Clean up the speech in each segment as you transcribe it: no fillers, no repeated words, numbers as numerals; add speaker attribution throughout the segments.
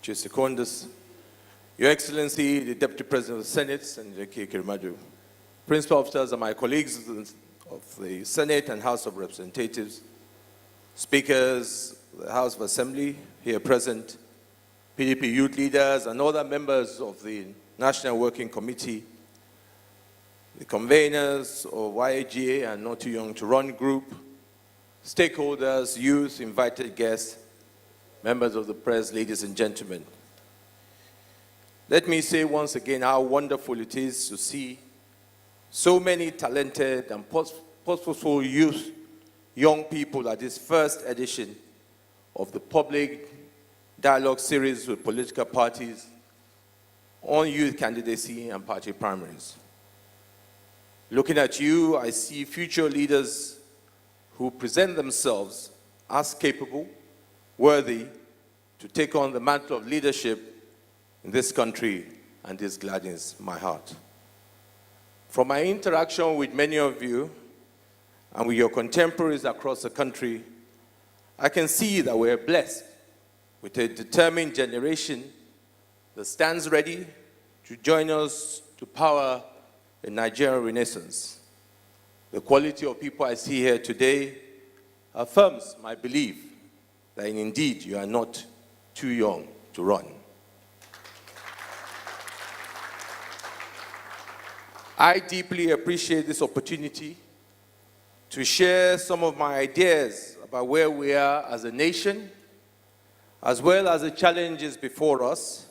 Speaker 1: Chair Secondus, Your Excellency, the Deputy President of the Senate, Senator K. Kirimadu, Principal Officers and my colleagues of the Senate and House of Representatives, Speakers of the House of Assembly here present, PDP youth leaders and other members of the National Working Committee, the conveners of YAGA and Not Too Young to Run group, stakeholders, youth, invited guests, members of the press, ladies and gentlemen. Let me say once again how wonderful it is to see so many talented and purposeful youth, young people at this first edition of the public dialogue series with political parties on youth candidacy and party primaries. Looking at you, I see future leaders who present themselves as capable, worthy to take on the mantle of leadership in this country, and this gladdens my heart. From my interaction with many of you and with your contemporaries across the country, I can see that we're blessed with a determined generation that stands ready to join us to power a Nigerian renaissance. The quality of people I see here today affirms my belief that indeed you are not too young to run. I deeply appreciate this opportunity to share some of my ideas about where we are as a nation, as well as the challenges before us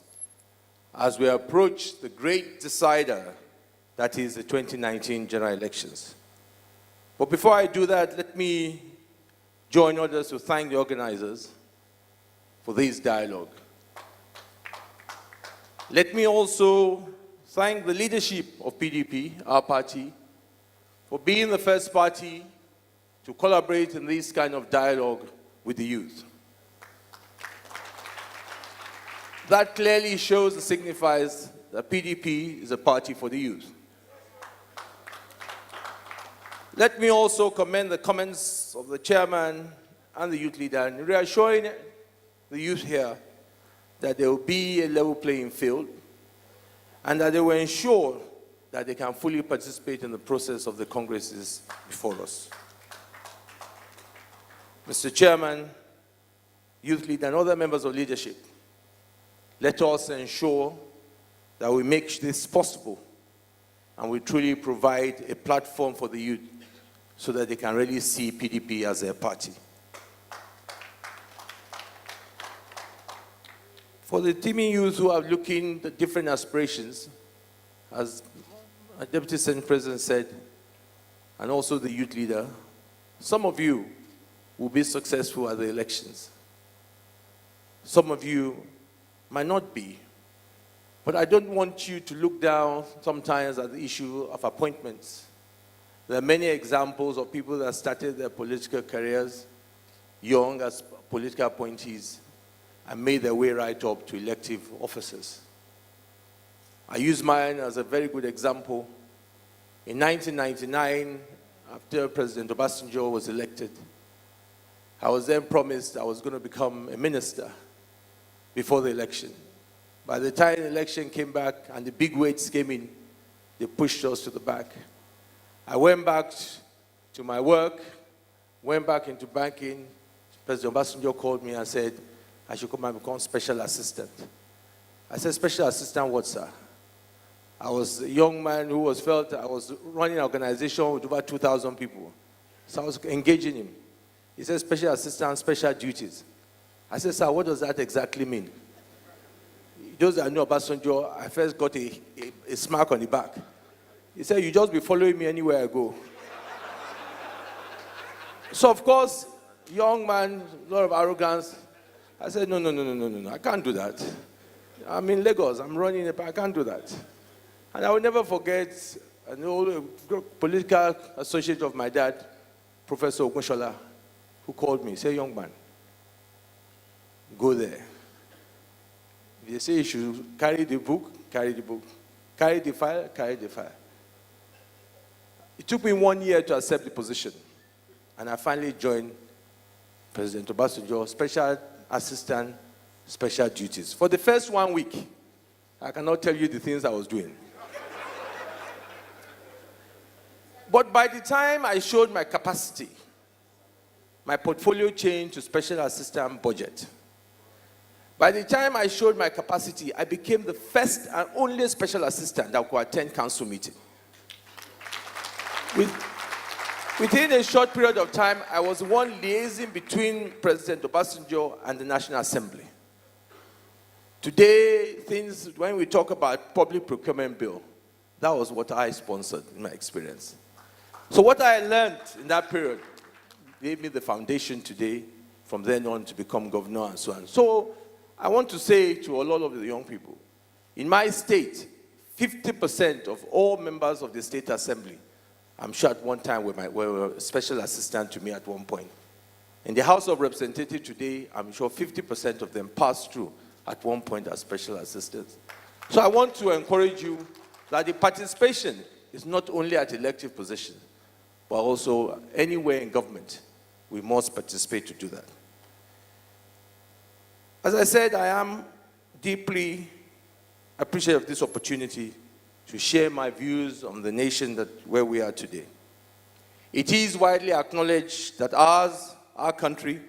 Speaker 1: as we approach the great decider that is the 2019 general elections. But before I do that, let me join others to thank the organizers for this dialogue. Let me also thank the leadership of PDP, our party, for being the first party to collaborate in this kind of dialogue with the youth. That clearly shows and signifies that PDP is a party for the youth. Let me also commend the comments of the chairman and the youth leader in reassuring the youth here that there will be a level playing field and that they will ensure that they can fully participate in the process of the congresses before us. Mr. Chairman, youth leader, and other members of leadership, let us ensure that we make this possible and we truly provide a platform for the youth so that they can really see PDP as their party. For the teeming youth who are looking at different aspirations, as my Deputy Senate President said, and also the youth leader, some of you will be successful at the elections. Some of you might not be. But I don't want you to look down sometimes at the issue of appointments. There are many examples of people that started their political careers young as political appointees and made their way right up to elective offices. I use mine as a very good example. In 1999, after President Obasanjo was elected, I was then promised I was going to become a minister before the election. By the time the election came back and the big weights came in, they pushed us to the back. I went back to my work, went back into banking. President Obasanjo called me and said, I should come and become special assistant. I said, special assistant what, sir? I was a young man who felt I was running an organization with over 2,000 people. So I was engaging him. He said, special assistant, special duties. I said, sir, what does that exactly mean? Those that knew Obasanjo, I first got a smack on the back. He said, you just be following me anywhere I go. So, of course, young man, a lot of arrogance. I said, no, I can't do that. I'm in Lagos, I'm running I can't do that. And I will never forget an old political associate of my dad, Professor Ogunshola, who called me. He said, young man, go there. If they say you should carry the book, carry the book. Carry the file, carry the file. It took me 1 year to accept the position. And I finally joined President Obasanjo, Special Assistant special duties. For the first 1 week, I cannot tell you the things I was doing. But by the time I showed my capacity, my portfolio changed to special assistant budget. By the time I showed my capacity, I became the first and only special assistant that could attend council meeting. Within a short period of time, I was the one liaising between President Obasanjo and the National Assembly. Today, when we talk about public procurement bill, that was what I sponsored in my experience. So what I learned in that period gave me the foundation today, from then on, to become governor and so on. So I want to say to a lot of the young people, in my state, 50% of all members of the state assembly, I'm sure at one time were a special assistant to me at one point. In the House of Representatives today, I'm sure 50% of them passed through at one point as special assistants. So I want to encourage you that the participation is not only at elective positions, but also anywhere in government. We must participate to do that. As I said, I am deeply appreciative of this opportunity to share my views on the nation where we are today. It is widely acknowledged that our country,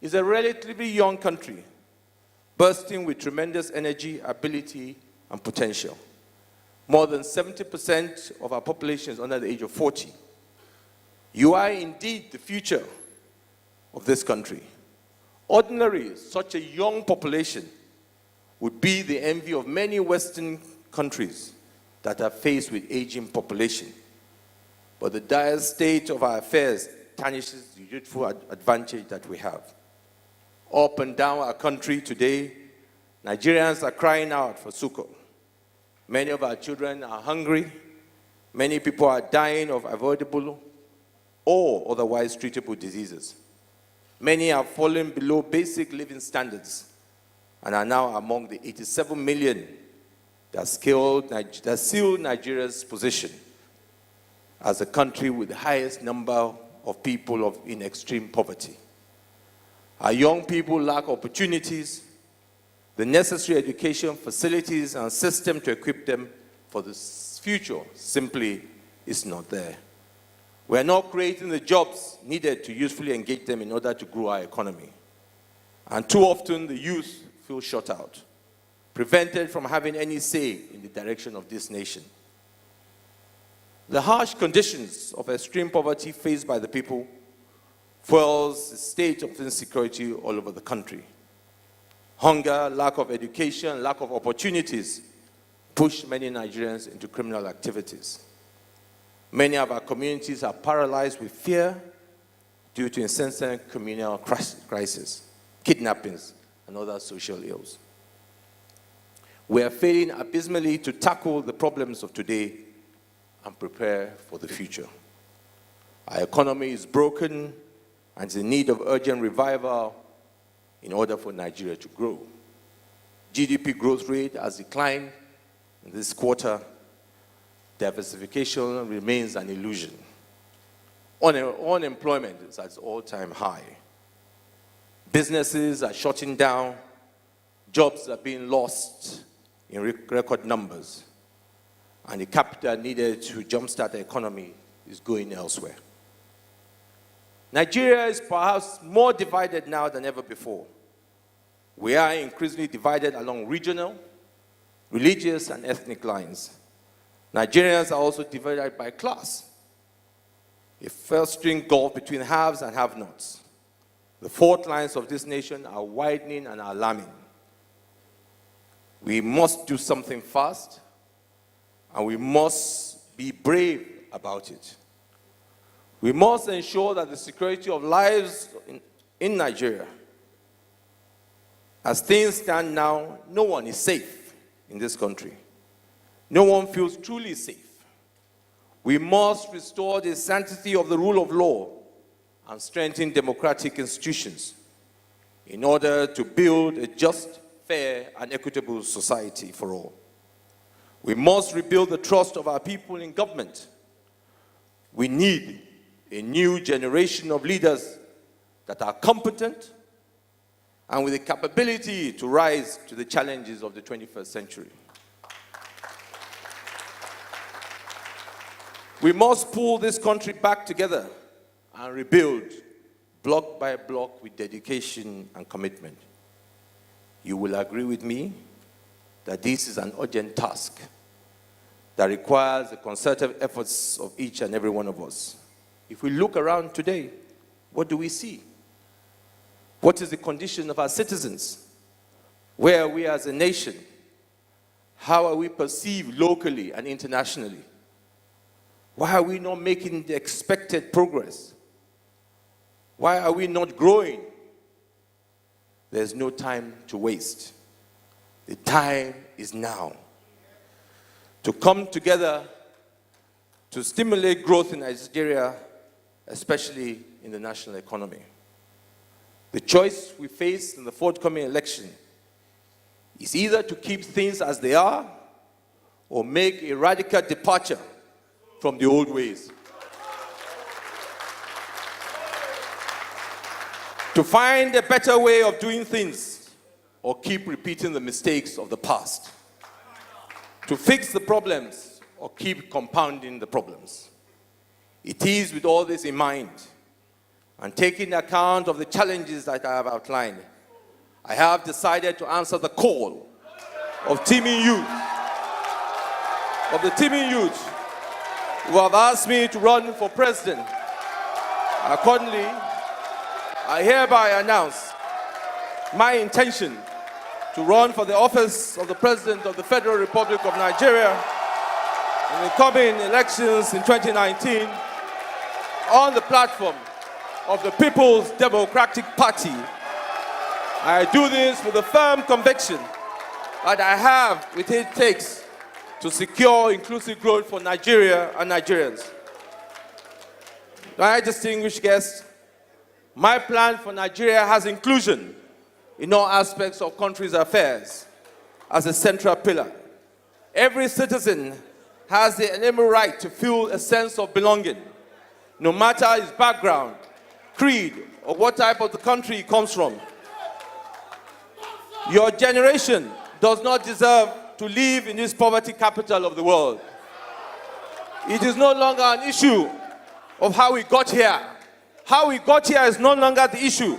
Speaker 1: is a relatively young country, bursting with tremendous energy, ability, and potential. More than 70% of our population is under the age of 40. You are indeed the future of this country. Ordinarily, such a young population would be the envy of many Western countries that are faced with aging population. But the dire state of our affairs tarnishes the youthful advantage that we have. Up and down our country today, Nigerians are crying out for succor. Many of our children are hungry. Many people are dying of avoidable or otherwise treatable diseases. Many have fallen below basic living standards and are now among the 87 million that seal Nigeria's position as a country with the highest number of people in extreme poverty. Our young people lack opportunities, the necessary education, facilities, and system to equip them for the future simply is not there. We are not creating the jobs needed to usefully engage them in order to grow our economy. And too often, the youth feel shut out, prevented from having any say in the direction of this nation. The harsh conditions of extreme poverty faced by the people fuels a state of insecurity all over the country. Hunger, lack of education, lack of opportunities push many Nigerians into criminal activities. Many of our communities are paralyzed with fear due to incessant communal crises, kidnappings, and other social ills. We are failing abysmally to tackle the problems of today and prepare for the future. Our economy is broken and is in need of urgent revival in order for Nigeria to grow. GDP growth rate has declined in this quarter. Diversification remains an illusion. Unemployment is at its all-time high. Businesses are shutting down. Jobs are being lost in record numbers. And the capital needed to jumpstart the economy is going elsewhere. Nigeria is perhaps more divided now than ever before. We are increasingly divided along regional, religious, and ethnic lines. Nigerians are also divided by class. A festering gulf between haves and have-nots. The fault lines of this nation are widening and alarming. We must do something fast, and we must be brave about it. We must ensure that the security of lives in Nigeria. As things stand now, no one is safe in this country. No one feels truly safe. We must restore the sanctity of the rule of law and strengthen democratic institutions in order to build a just, fair, and equitable society for all. We must rebuild the trust of our people in government. We need a new generation of leaders that are competent and with the capability to rise to the challenges of the 21st century. We must pull this country back together and rebuild block by block with dedication and commitment. You will agree with me that this is an urgent task that requires the concerted efforts of each and every one of us. If we look around today, what do we see? What is the condition of our citizens? Where are we as a nation? How are we perceived locally and internationally? Why are we not making the expected progress? Why are we not growing? There's no time to waste. The time is now to come together to stimulate growth in Nigeria, especially in the national economy. The choice we face in the forthcoming election is either to keep things as they are or make a radical departure from the old ways. To find a better way of doing things or keep repeating the mistakes of the past. To fix the problems or keep compounding the problems. It is with all this in mind and taking account of the challenges that I have outlined, I have decided to answer the call of teeming youth, who have asked me to run for president. Accordingly, I hereby announce my intention to run for the office of the President of the Federal Republic of Nigeria in the coming elections in 2019 on the platform of the People's Democratic Party. I do this with a firm conviction that I have what it takes to secure inclusive growth for Nigeria and Nigerians. My distinguished guests, my plan for Nigeria has inclusion in all aspects of country's affairs as a central pillar. Every citizen has the inalienable right to feel a sense of belonging, no matter his background, creed, or what type of the country he comes from. Your generation does not deserve to live in this poverty capital of the world. It is no longer an issue of how we got here. How we got here is no longer the issue.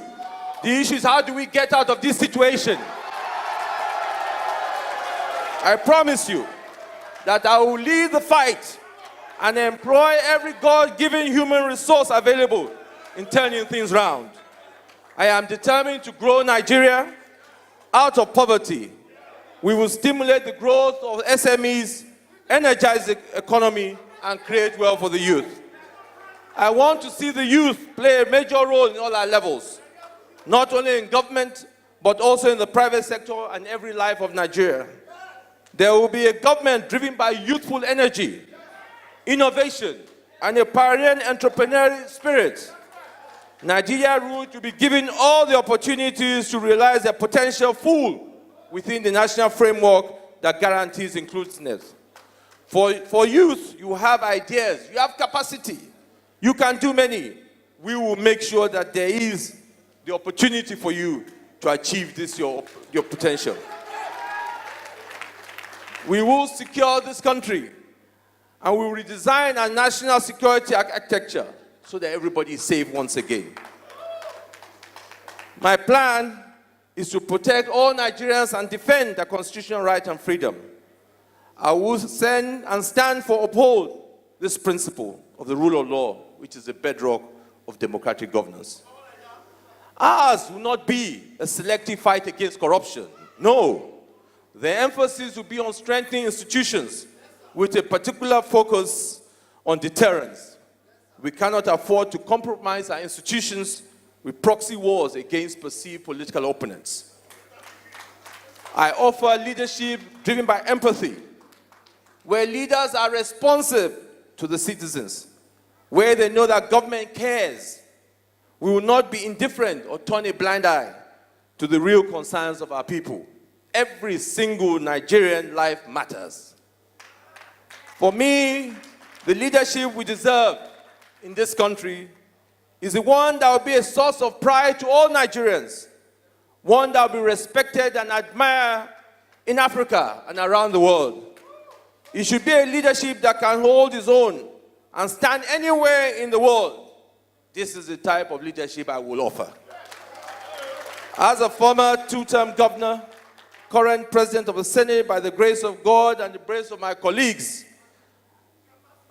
Speaker 1: The issue is how do we get out of this situation. I promise you that I will lead the fight and employ every God-given human resource available in turning things around. I am determined to grow Nigeria out of poverty. We will stimulate the growth of SMEs, energize the economy, and create wealth for the youth. I want to see the youth play a major role in all our levels, not only in government, but also in the private sector and every life of Nigeria. There will be a government driven by youthful energy, innovation, and a pioneering entrepreneurial spirit. Nigeria youth will be given all the opportunities to realize their potential full within the national framework that guarantees inclusiveness. For youth, you have ideas, you have capacity, you can do many. We will make sure that there is the opportunity for you to achieve this, your potential. We will secure this country and we will redesign our national security architecture so that everybody is safe once again. My plan is to protect all Nigerians and defend their constitutional right and freedom. I will stand for uphold this principle of the rule of law, which is the bedrock of democratic governance. Ours will not be a selective fight against corruption. No. The emphasis will be on strengthening institutions with a particular focus on deterrence. We cannot afford to compromise our institutions with proxy wars against perceived political opponents. I offer leadership driven by empathy, where leaders are responsive to the citizens, where they know that government cares. We will not be indifferent or turn a blind eye to the real concerns of our people. Every single Nigerian life matters. For me, the leadership we deserve in this country is the one that will be a source of pride to all Nigerians, one that will be respected and admired in Africa and around the world. It should be a leadership that can hold its own and stand anywhere in the world. This is the type of leadership I will offer. As a former two-term governor, current president of the Senate, by the grace of God and the grace of my colleagues,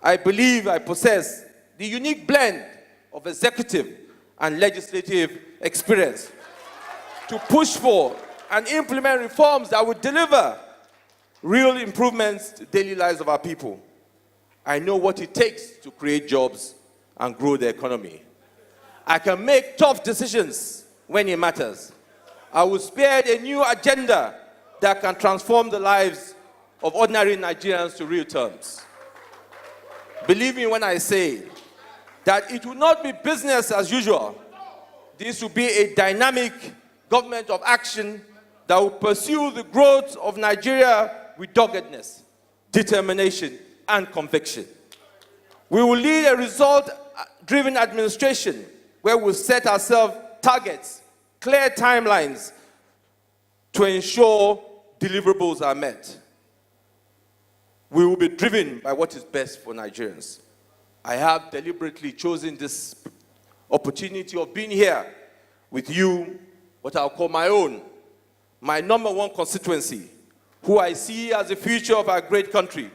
Speaker 1: I believe I possess the unique blend of executive and legislative experience to push for and implement reforms that would deliver real improvements to the daily lives of our people. I know what it takes to create jobs and grow the economy. I can make tough decisions when it matters. I will spearhead a new agenda that can transform the lives of ordinary Nigerians to real terms. Believe me when I say that it will not be business as usual. This will be a dynamic government of action that will pursue the growth of Nigeria with doggedness, determination, and conviction. We will lead a result-driven administration where we'll set ourselves targets, clear timelines to ensure deliverables are met. We will be driven by what is best for Nigerians. I have deliberately chosen this opportunity of being here with you, what I'll call my own, my number one constituency, who I see as the future of our great country,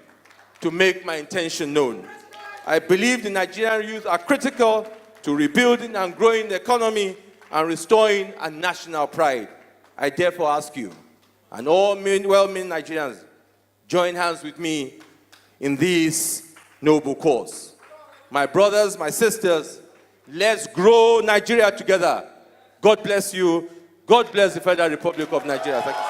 Speaker 1: to make my intention known. I believe the Nigerian youth are critical to rebuilding and growing the economy and restoring a national pride. I therefore ask you, and all well-meaning Nigerians, join hands with me in this noble cause. My brothers, my sisters, let's grow Nigeria together. God bless you. God bless the Federal Republic of Nigeria. Thank you.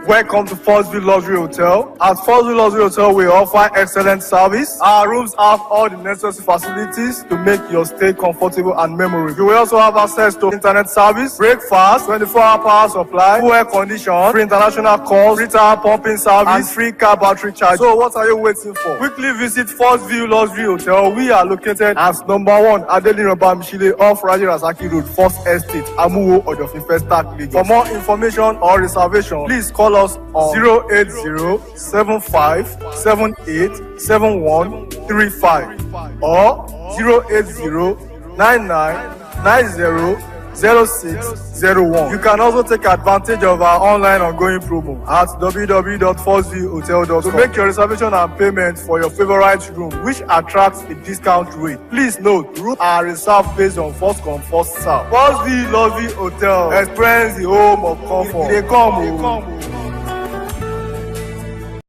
Speaker 2: Welcome to First View Luxury Hotel. At First View Luxury Hotel, we offer excellent service. Our rooms have all the necessary facilities to make your stay comfortable and memorable. You will also have access to internet service, breakfast, 24-hour power supply, full air condition, free international calls, free tire pumping service, and free car battery charge. So what are you waiting for? Quickly visit First View Luxury Hotel. We are located at number 1 Adeline Bamishile off Saraki Road, First Estate, Amuwo, Ojofife, Stark, Lagos. For more information or reservation, please call us on 080-7578-7135 or 080-9990-0601. You can also take advantage of our online ongoing promo at www.firstviewhotel.com to make your reservation and payment for your favorite room, which attracts a discount rate. Please note, rooms are reserved based on first come, first serve. First View Luxury Hotel. Experience the home of comfort. They come.